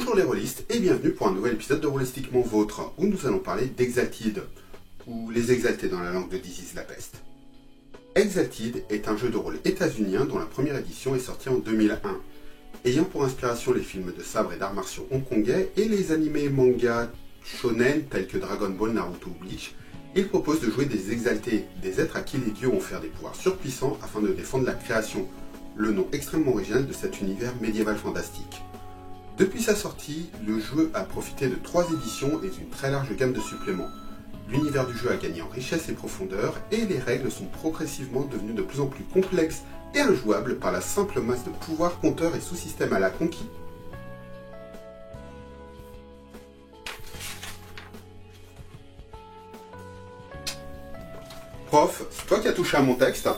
Bonjour les rôlistes et bienvenue pour un nouvel épisode de Rôlistiquement Vôtre où nous allons parler d'Exalted, ou Les Exaltés dans la langue de This is la peste. Exalted est un jeu de rôle états-unien dont la première édition est sortie en 2001. Ayant pour inspiration les films de sabre et d'arts martiaux hongkongais et les animés et mangas shonen tels que Dragon Ball, Naruto ou Bleach, il propose de jouer des Exaltés, des êtres à qui les dieux ont offert des pouvoirs surpuissants afin de défendre la création, le nom extrêmement original de cet univers médiéval fantastique. Depuis sa sortie, le jeu a profité de 3 éditions et d'une très large gamme de suppléments. L'univers du jeu a gagné en richesse et profondeur, et les règles sont progressivement devenues de plus en plus complexes et injouables par la simple masse de pouvoirs, compteurs et sous-systèmes à la conquis. Prof, c'est toi qui as touché à mon texte.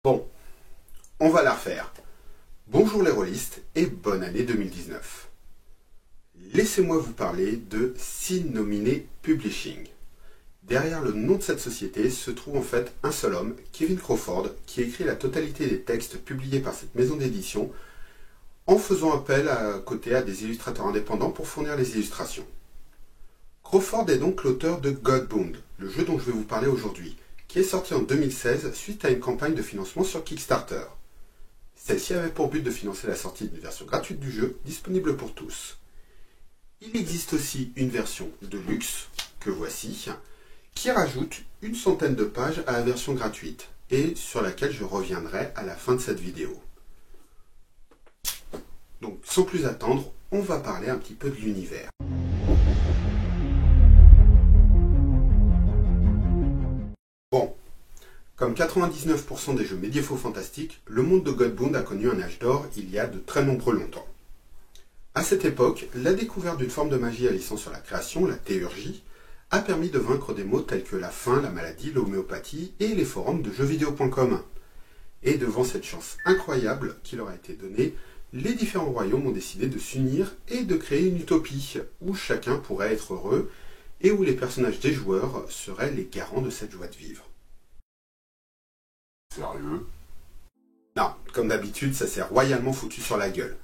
Bon, on va la refaire. Bonjour les rôlistes et bonne année 2019. Laissez-moi vous parler de Sin Nominé Publishing. Derrière le nom de cette société se trouve en fait un seul homme, Kevin Crawford, qui écrit la totalité des textes publiés par cette maison d'édition en faisant appel à côté à des illustrateurs indépendants pour fournir les illustrations. Crawford est donc l'auteur de Godbound, le jeu dont je vais vous parler aujourd'hui, qui est sorti en 2016 suite à une campagne de financement sur Kickstarter. Celle-ci avait pour but de financer la sortie d'une version gratuite du jeu, disponible pour tous. Il existe aussi une version de luxe, que voici, qui rajoute une centaine de pages à la version gratuite, et sur laquelle je reviendrai à la fin de cette vidéo. Donc sans plus attendre, on va parler un petit peu de l'univers. Bon, comme 99% des jeux médiévaux fantastiques, le monde de Godbound a connu un âge d'or il y a de très nombreux longtemps. À cette époque, la découverte d'une forme de magie agissant sur la création, la théurgie, a permis de vaincre des maux tels que la faim, la maladie, l'homéopathie et les forums de jeuxvideo.com. Et devant cette chance incroyable qui leur a été donnée, les différents royaumes ont décidé de s'unir et de créer une utopie où chacun pourrait être heureux et où les personnages des joueurs seraient les garants de cette joie de vivre. Sérieux? Non, comme d'habitude, ça s'est royalement foutu sur la gueule.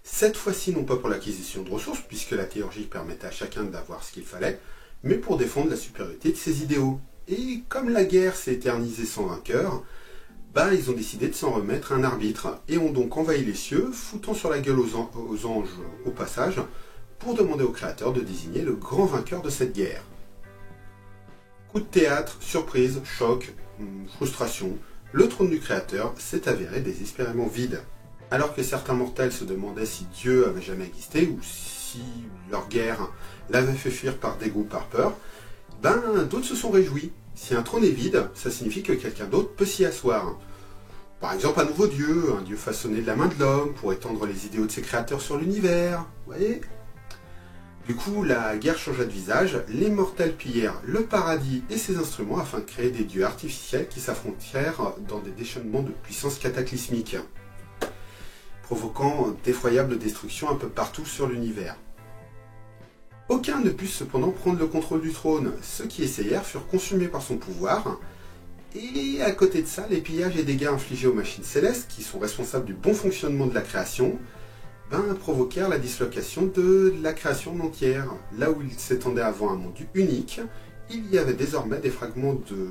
Cette fois-ci, non pas pour l'acquisition de ressources, puisque la théurgie permettait à chacun d'avoir ce qu'il fallait, mais pour défendre la supériorité de ses idéaux. Et comme la guerre s'est éternisée sans vainqueur, ils ont décidé de s'en remettre à un arbitre, et ont donc envahi les cieux, foutant sur la gueule aux anges au passage, pour demander au créateur de désigner le grand vainqueur de cette guerre. Coup de théâtre, surprise, choc, frustration, le trône du créateur s'est avéré désespérément vide. Alors que certains mortels se demandaient si Dieu avait jamais existé ou si leur guerre l'avait fait fuir par dégoût, par peur, d'autres se sont réjouis. Si un trône est vide, ça signifie que quelqu'un d'autre peut s'y asseoir. Par exemple un nouveau dieu, un dieu façonné de la main de l'homme pour étendre les idéaux de ses créateurs sur l'univers, vous voyez ? Du coup, la guerre changea de visage, les mortels pillèrent le paradis et ses instruments afin de créer des dieux artificiels qui s'affrontèrent dans des déchaînements de puissance cataclysmique, provoquant d'effroyables destructions un peu partout sur l'univers. Aucun ne put cependant prendre le contrôle du trône, ceux qui essayèrent furent consumés par son pouvoir, et à côté de ça, les pillages et dégâts infligés aux machines célestes, qui sont responsables du bon fonctionnement de la création, provoquèrent la dislocation de la création entière. Là où il s'étendait avant un monde unique, il y avait désormais des fragments de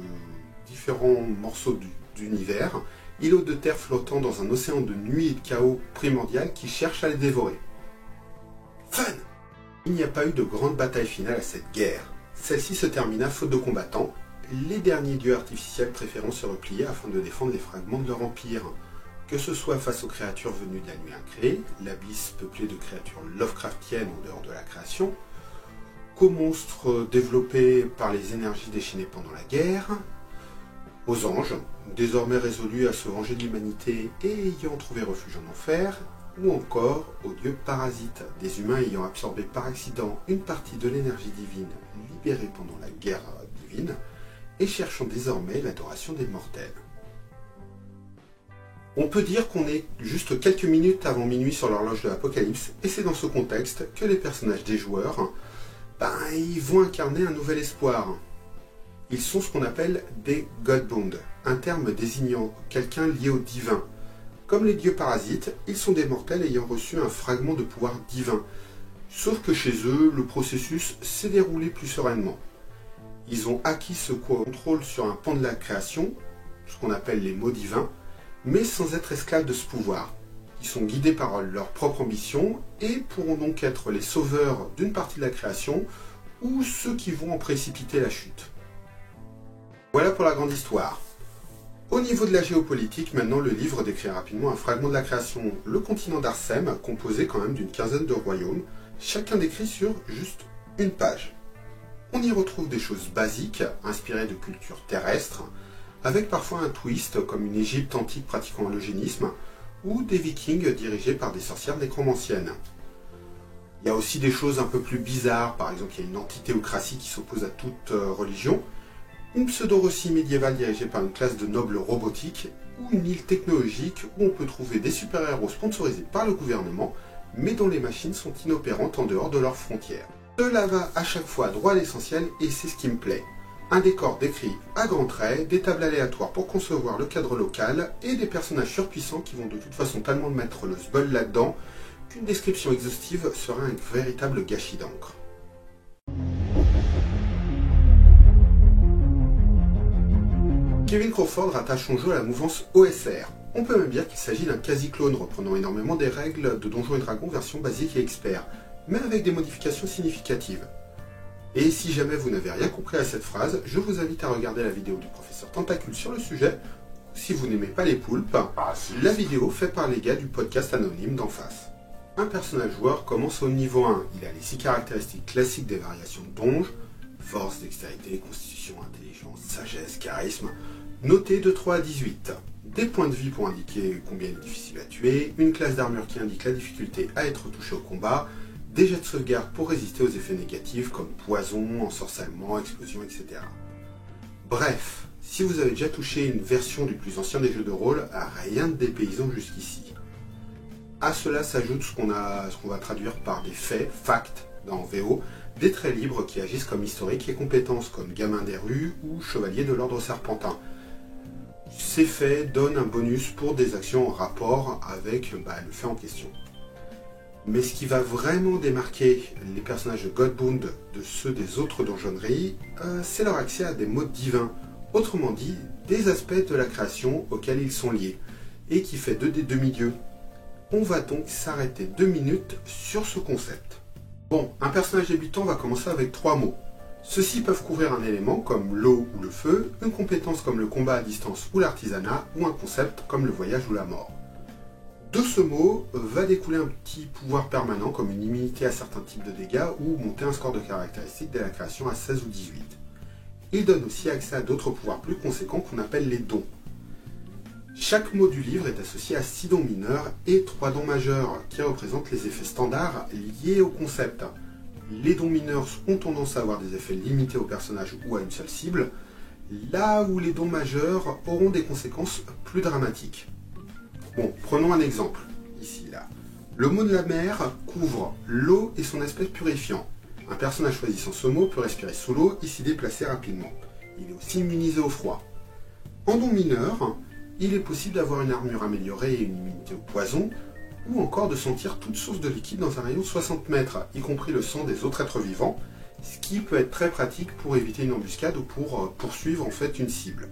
différents morceaux d'univers, îlots de terre flottant dans un océan de nuit et de chaos primordial qui cherche à les dévorer. Fun! Il n'y a pas eu de grande bataille finale à cette guerre. Celle-ci se termina faute de combattants, les derniers dieux artificiels préférant se replier afin de défendre les fragments de leur empire. Que ce soit face aux créatures venues de la nuit incréée, l'abysse peuplé de créatures Lovecraftiennes en dehors de la création, qu'aux monstres développés par les énergies déchaînées pendant la guerre, aux anges, désormais résolus à se venger de l'humanité et ayant trouvé refuge en enfer, ou encore aux dieux parasites, des humains ayant absorbé par accident une partie de l'énergie divine libérée pendant la guerre divine, et cherchant désormais l'adoration des mortels. On peut dire qu'on est juste quelques minutes avant minuit sur l'horloge de l'Apocalypse, et c'est dans ce contexte que les personnages des joueurs, ils vont incarner un nouvel espoir. Ils sont ce qu'on appelle des Godbound, un terme désignant quelqu'un lié au divin. Comme les dieux parasites, ils sont des mortels ayant reçu un fragment de pouvoir divin. Sauf que chez eux, le processus s'est déroulé plus sereinement. Ils ont acquis ce contrôle sur un pan de la création, ce qu'on appelle les mots divins, mais sans être esclaves de ce pouvoir. Ils sont guidés par leur propre ambition et pourront donc être les sauveurs d'une partie de la création ou ceux qui vont en précipiter la chute. Voilà pour la grande histoire. Au niveau de la géopolitique, maintenant le livre décrit rapidement un fragment de la création, le continent d'Arsem, composé quand même d'une quinzaine de royaumes, chacun décrit sur juste une page. On y retrouve des choses basiques, inspirées de cultures terrestres, avec parfois un twist comme une Égypte antique pratiquant l'eugénisme, ou des vikings dirigés par des sorcières nécromanciennes. Il y a aussi des choses un peu plus bizarres, par exemple il y a une antithéocratie qui s'oppose à toute religion, une pseudo-Russie médiévale dirigée par une classe de nobles robotiques, ou une île technologique où on peut trouver des super-héros sponsorisés par le gouvernement, mais dont les machines sont inopérantes en dehors de leurs frontières. Cela va à chaque fois droit à l'essentiel et c'est ce qui me plaît. Un décor décrit à grands traits, des tables aléatoires pour concevoir le cadre local et des personnages surpuissants qui vont de toute façon tellement mettre le sbul là-dedans qu'une description exhaustive sera un véritable gâchis d'encre. Kevin Crawford rattache son jeu à la mouvance OSR. On peut même dire qu'il s'agit d'un quasi-clone reprenant énormément des règles de Donjons et Dragons version basique et expert, mais avec des modifications significatives. Et si jamais vous n'avez rien compris à cette phrase, je vous invite à regarder la vidéo du professeur Tentacule sur le sujet. Si vous n'aimez pas les poulpes, la vidéo faite par les gars du podcast anonyme d'en face. Un personnage joueur commence au niveau 1. Il a les 6 caractéristiques classiques des variations de donge, force, dextérité, constitution, intelligence, sagesse, charisme, noté de 3 à 18. Des points de vie pour indiquer combien il est difficile à tuer, une classe d'armure qui indique la difficulté à être touché au combat, des jets de sauvegarde pour résister aux effets négatifs comme poison, ensorcellement, explosion, etc. Bref, si vous avez déjà touché une version du plus ancien des jeux de rôle, rien de dépaysant jusqu'ici. À cela s'ajoute ce qu'on va traduire par des faits, facts, dans VO, des traits libres qui agissent comme historiques et compétences comme gamin des rues ou chevalier de l'ordre serpentin. Ces faits donnent un bonus pour des actions en rapport avec le fait en question. Mais ce qui va vraiment démarquer les personnages de Godbound de ceux des autres donjonneries, c'est leur accès à des modes divins, autrement dit, des aspects de la création auxquels ils sont liés, et qui fait d'eux des demi-dieux. On va donc s'arrêter 2 minutes sur ce concept. Bon, un personnage débutant va commencer avec 3 mots. Ceux-ci peuvent couvrir un élément comme l'eau ou le feu, une compétence comme le combat à distance ou l'artisanat, ou un concept comme le voyage ou la mort. De ce mot va découler un petit pouvoir permanent comme une immunité à certains types de dégâts ou monter un score de caractéristiques dès la création à 16 ou 18. Il donne aussi accès à d'autres pouvoirs plus conséquents qu'on appelle les dons. Chaque mot du livre est associé à 6 dons mineurs et 3 dons majeurs qui représentent les effets standards liés au concept. Les dons mineurs ont tendance à avoir des effets limités au personnage ou à une seule cible, là où les dons majeurs auront des conséquences plus dramatiques. Bon, prenons un exemple, ici, là. Le mot de la mer couvre l'eau et son aspect purifiant. Un personnage choisissant ce mot peut respirer sous l'eau et s'y déplacer rapidement. Il est aussi immunisé au froid. En don mineur, il est possible d'avoir une armure améliorée et une immunité au poison, ou encore de sentir toute source de liquide dans un rayon de 60 mètres, y compris le sang des autres êtres vivants, ce qui peut être très pratique pour éviter une embuscade ou pour poursuivre en fait une cible.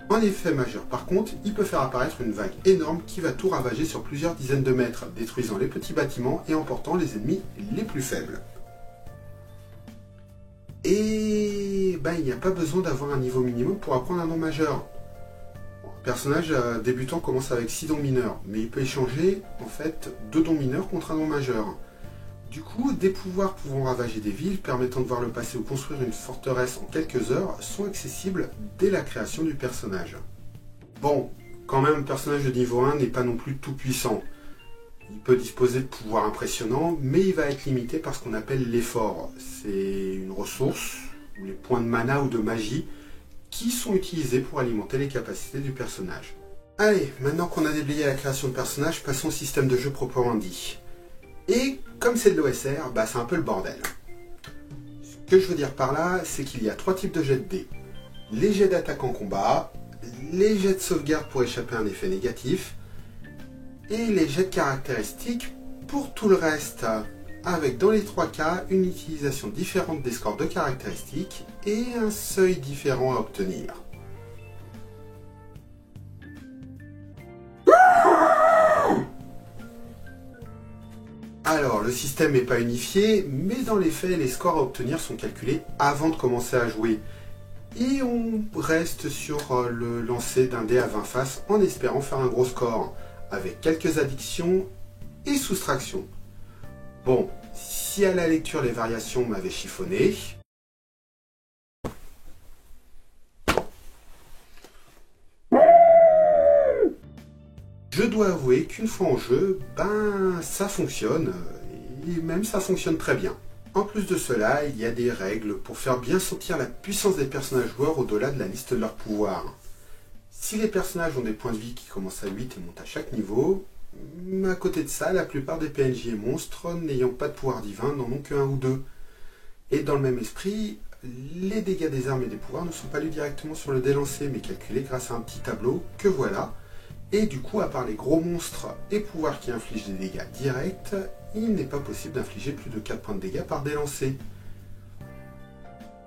En effet majeur par contre, il peut faire apparaître une vague énorme qui va tout ravager sur plusieurs dizaines de mètres, détruisant les petits bâtiments et emportant les ennemis les plus faibles. Et il n'y a pas besoin d'avoir un niveau minimum pour apprendre un don majeur. Un personnage débutant commence avec 6 dons mineurs, mais il peut échanger en fait 2 dons mineurs contre un don majeur. Du coup, des pouvoirs pouvant ravager des villes, permettant de voir le passé ou construire une forteresse en quelques heures, sont accessibles dès la création du personnage. Bon, quand même, un personnage de niveau 1 n'est pas non plus tout puissant. Il peut disposer de pouvoirs impressionnants, mais il va être limité par ce qu'on appelle l'effort. C'est une ressource, ou les points de mana ou de magie, qui sont utilisés pour alimenter les capacités du personnage. Allez, maintenant qu'on a déblayé la création de personnages, passons au système de jeu proprement dit. Et comme c'est de l'OSR, c'est un peu le bordel. Ce que je veux dire par là, c'est qu'il y a 3 types de jets de dés. Les jets d'attaque en combat, les jets de sauvegarde pour échapper à un effet négatif, et les jets de caractéristiques pour tout le reste, avec dans les 3 cas une utilisation différente des scores de caractéristiques et un seuil différent à obtenir. Alors, le système n'est pas unifié, mais dans les faits, les scores à obtenir sont calculés avant de commencer à jouer. Et on reste sur le lancer d'un dé à 20 faces en espérant faire un gros score, avec quelques additions et soustractions. Bon, si à la lecture les variations m'avaient chiffonné, je dois avouer qu'une fois en jeu, ça fonctionne, et même ça fonctionne très bien. En plus de cela, il y a des règles pour faire bien sentir la puissance des personnages joueurs au-delà de la liste de leurs pouvoirs. Si les personnages ont des points de vie qui commencent à 8 et montent à chaque niveau, à côté de ça, la plupart des PNJ et monstres n'ayant pas de pouvoir divin n'en ont qu'un ou deux. Et dans le même esprit, les dégâts des armes et des pouvoirs ne sont pas lus directement sur le dé lancé, mais calculés grâce à un petit tableau que voilà. Et du coup, à part les gros monstres et pouvoirs qui infligent des dégâts directs, il n'est pas possible d'infliger plus de 4 points de dégâts par dé lancé.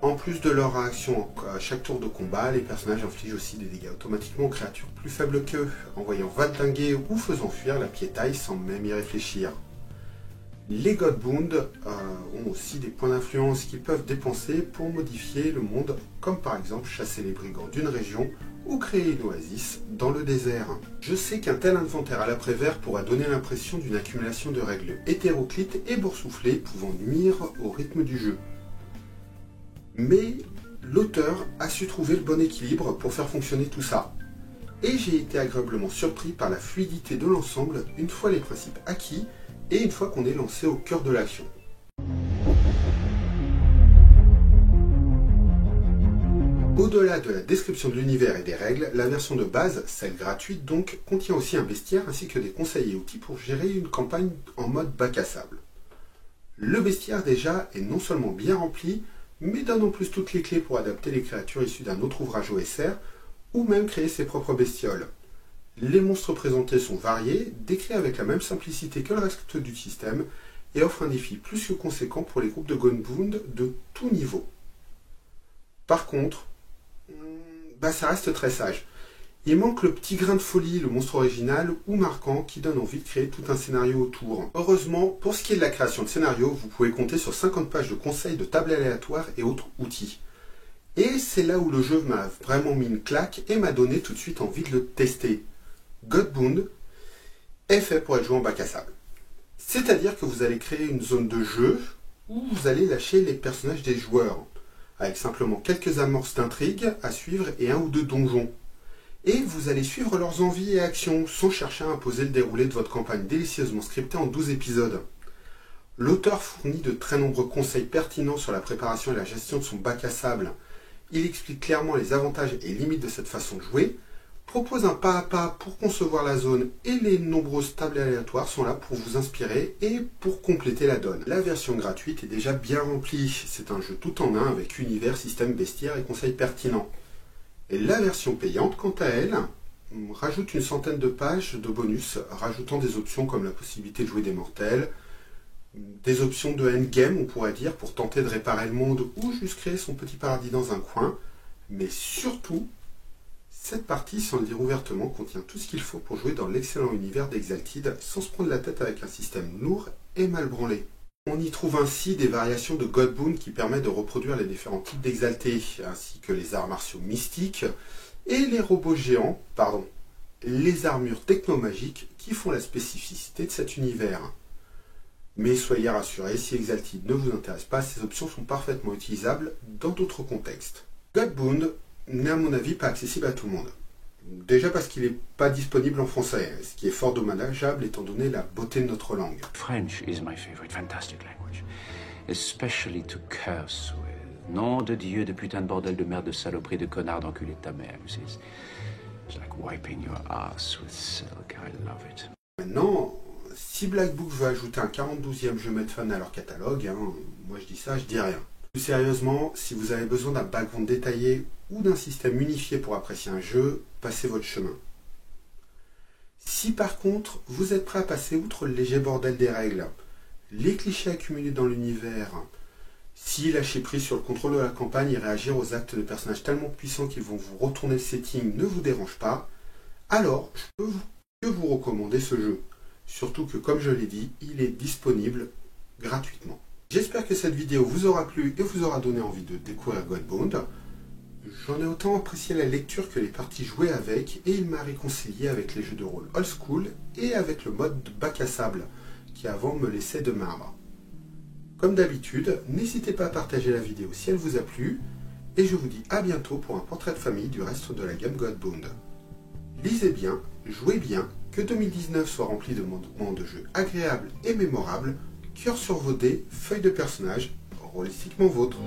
En plus de leur réaction à chaque tour de combat, les personnages infligent aussi des dégâts automatiquement aux créatures plus faibles qu'eux, envoyant valdinguer ou faisant fuir la piétaille sans même y réfléchir. Les Godbound ont aussi des points d'influence qu'ils peuvent dépenser pour modifier le monde, comme par exemple chasser les brigands d'une région ou créer une oasis dans le désert. Je sais qu'un tel inventaire à l'après-vert pourra donner l'impression d'une accumulation de règles hétéroclites et boursouflées pouvant nuire au rythme du jeu. Mais l'auteur a su trouver le bon équilibre pour faire fonctionner tout ça. Et j'ai été agréablement surpris par la fluidité de l'ensemble une fois les principes acquis et une fois qu'on est lancé au cœur de l'action. Au-delà de la description de l'univers et des règles, la version de base, celle gratuite donc, contient aussi un bestiaire ainsi que des conseils et outils pour gérer une campagne en mode bac à sable. Le bestiaire déjà est non seulement bien rempli, mais donne en plus toutes les clés pour adapter les créatures issues d'un autre ouvrage OSR, ou même créer ses propres bestioles. Les monstres présentés sont variés, décrits avec la même simplicité que le reste du système, et offrent un défi plus que conséquent pour les groupes de Godbound de tout niveau. Par contre, ça reste très sage. Il manque le petit grain de folie, le monstre original ou marquant qui donne envie de créer tout un scénario autour. Heureusement, pour ce qui est de la création de scénario, vous pouvez compter sur 50 pages de conseils de tables aléatoires et autres outils. Et c'est là où le jeu m'a vraiment mis une claque et m'a donné tout de suite envie de le tester. Godbound est fait pour être joué en bac à sable. C'est-à-dire que vous allez créer une zone de jeu où vous allez lâcher les personnages des joueurs, avec simplement quelques amorces d'intrigue à suivre et un ou deux donjons. Et vous allez suivre leurs envies et actions, sans chercher à imposer le déroulé de votre campagne délicieusement scriptée en 12 épisodes. L'auteur fournit de très nombreux conseils pertinents sur la préparation et la gestion de son bac à sable. Il explique clairement les avantages et limites de cette façon de jouer, propose un pas à pas pour concevoir la zone et les nombreuses tables aléatoires sont là pour vous inspirer et pour compléter la donne. La version gratuite est déjà bien remplie, c'est un jeu tout en un avec univers, système, bestiaire et conseils pertinents. Et la version payante, quant à elle, rajoute une centaine de pages de bonus, rajoutant des options comme la possibilité de jouer des mortels, des options de endgame, on pourrait dire, pour tenter de réparer le monde ou juste créer son petit paradis dans un coin, mais surtout, cette partie, sans le dire ouvertement, contient tout ce qu'il faut pour jouer dans l'excellent univers d'Exalted sans se prendre la tête avec un système lourd et mal branlé. On y trouve ainsi des variations de Godbound qui permettent de reproduire les différents types d'exaltés, ainsi que les arts martiaux mystiques et les robots géants, les armures technomagiques qui font la spécificité de cet univers. Mais soyez rassurés, si Exalted ne vous intéresse pas, ces options sont parfaitement utilisables dans d'autres contextes. Godbound n'est à mon avis pas accessible à tout le monde. Déjà parce qu'il n'est pas disponible en français, ce qui est fort dommageable étant donné la beauté de notre langue. French is my favorite, fantastic language. Especially to curse with. Nom de Dieu, de putain de bordel de merde, de saloperie, de connard, d'enculé de ta mère. It's like wiping your ass with silk. I love it. Maintenant, si Black Book veut ajouter un 42e jeu Medfun à leur catalogue, moi je dis ça, je dis rien. Plus sérieusement, si vous avez besoin d'un background détaillé ou d'un système unifié pour apprécier un jeu, passez votre chemin. Si par contre, vous êtes prêt à passer outre le léger bordel des règles, les clichés accumulés dans l'univers, si lâcher prise sur le contrôle de la campagne et réagir aux actes de personnages tellement puissants qu'ils vont vous retourner le setting ne vous dérange pas, alors je peux que vous recommander ce jeu. Surtout que, comme je l'ai dit, il est disponible gratuitement. J'espère que cette vidéo vous aura plu et vous aura donné envie de découvrir Godbound. J'en ai autant apprécié la lecture que les parties jouées avec, et il m'a réconcilié avec les jeux de rôle old school et avec le mode de bac à sable, qui avant me laissait de marbre. Comme d'habitude, n'hésitez pas à partager la vidéo si elle vous a plu, et je vous dis à bientôt pour un portrait de famille du reste de la gamme Godbound. Lisez bien, jouez bien, que 2019 soit rempli de moments de jeu agréables et mémorables, cœur sur vos dés, feuilles de personnages, rôlistiquement vôtres.